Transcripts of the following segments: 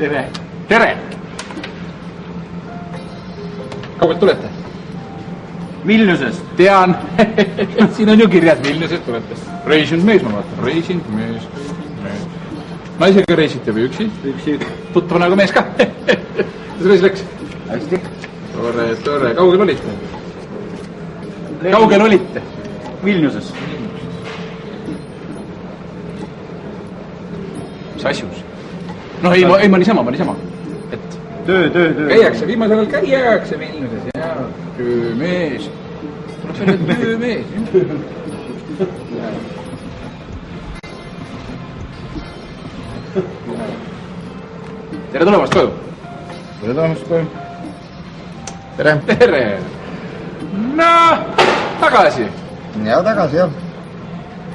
tere. Tere! Kaugelt tulete? Vilniusest. Tean. Siin on ju kirjas Vilniusest tulete. Reisinud mees, ma vaatan. Reisinud mees. Naisega reisite või üksi? Üksi. Tuttav nagu mees ka. Kuidas reis läks? Hästi. Tore. Kaugel olite? Kaugel olite? Vilniuses. Mis asjus? No ei, ma niisama. Et Töö. käiakse, viimasel ajal käiakse Vilniuses, jaa. Töömees. Tuleb välja töömees. Tere tulemast koju. Tere tulemast koju. Tere. Tere. No, tagasi. Ja tagasi, jah.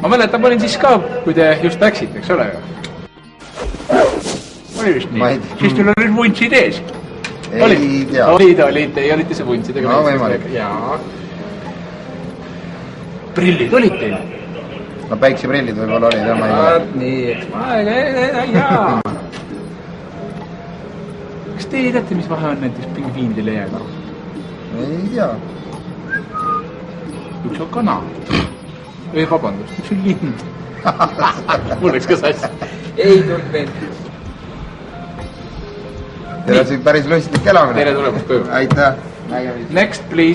Ma mäletan, ma olin siis ka, kui te just läksite, eks ole ju? Oli vist nii? Siis teil olid vuntsid ees. Ei tea. Olite, ei olite see vuntsidega. No, võimalik. Jaa. Prillid olid teil? No päikseprillid võib-olla olid, jah, ma ei tea. Nii, eks ma, jaa. Kas te teate, mis vahe on näiteks pingviinidel ja jääga? Ei tea. Üks on kana. Ei, vabandust, üks on lind. Mul läks ka sassi. Ei tulnud veel. Teil on siin päris lustik elamine. Tere tulemast koju. Aitäh. Next, please.